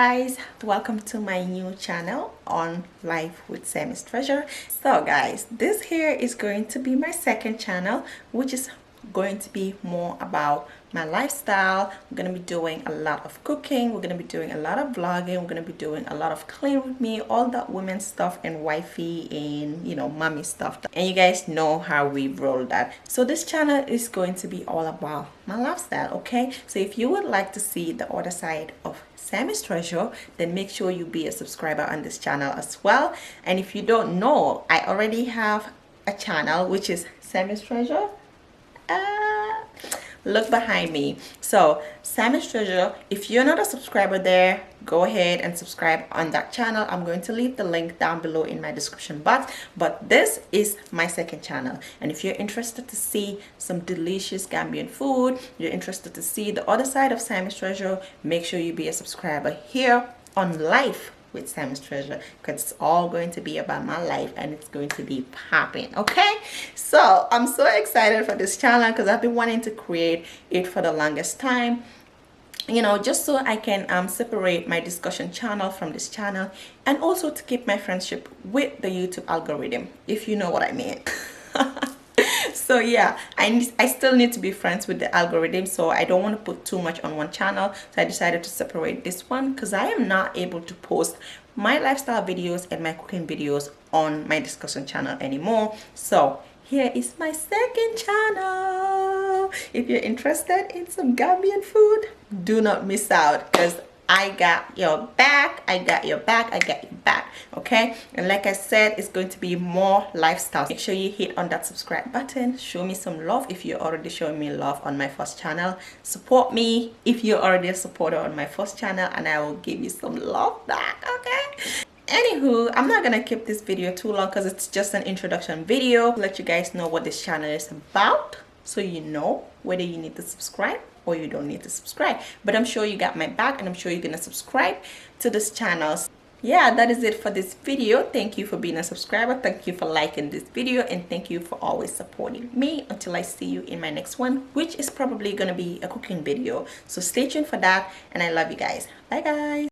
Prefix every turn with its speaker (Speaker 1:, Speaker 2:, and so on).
Speaker 1: guys, welcome to my new channel on Life with Sammy's Treasure. So guys, this here is going to be my second channel, which is going to be more about my lifestyle. We're going to be doing a lot of cooking, we're going to be doing a lot of vlogging, we're going to be doing a lot of clean with me, all that women stuff and wifey and mommy stuff, and you guys know how we roll that. So this channel is going to be all about my lifestyle. Okay, so if you would like to see the other side of Sammy's Treasure, then make sure you be a subscriber on this channel as well. And if you don't know, I already have a channel which is Sammy's Treasure. Look behind me. So Sammy's Treasure, if you're not a subscriber there, go ahead and subscribe on that channel. I'm going to leave the link down below in my description box, but this is my second channel. And if you're interested to see some delicious Gambian food, you're interested to see the other side of Sammy's Treasure, make sure you be a subscriber here on Life with Sammy's Treasure, because it's all going to be about my life and it's going to be popping. Okay, so I'm so excited for this channel because I've been wanting to create it for the longest time, just so I can separate my discussion channel from this channel, and also to keep my friendship with the YouTube algorithm, if you know what I mean. So yeah, I still need to be friends with the algorithm, so I don't want to put too much on one channel. So I decided to separate this one because I am not able to post my lifestyle videos and my cooking videos on my discussion channel anymore. So here is my second channel. If you're interested in some Gambian food, do not miss out, because I got your back, I got your back, I got your back. Okay, and like I said, it's going to be more lifestyle. Make sure you hit on that subscribe button, show me some love if you're already showing me love on my first channel. Support me if you're already a supporter on my first channel, and I will give you some love back. Okay, anywho, I'm not gonna keep this video too long because it's just an introduction video to let you guys know what this channel is about, so you know whether you need to subscribe or you don't need to subscribe. But I'm sure you got my back, and I'm sure you're gonna subscribe to this channel. Yeah, that is it for this video. Thank you for being a subscriber, thank you for liking this video, and thank you for always supporting me until I see you in my next one, which is probably gonna be a cooking video. So stay tuned for that, and I love you guys. Bye guys.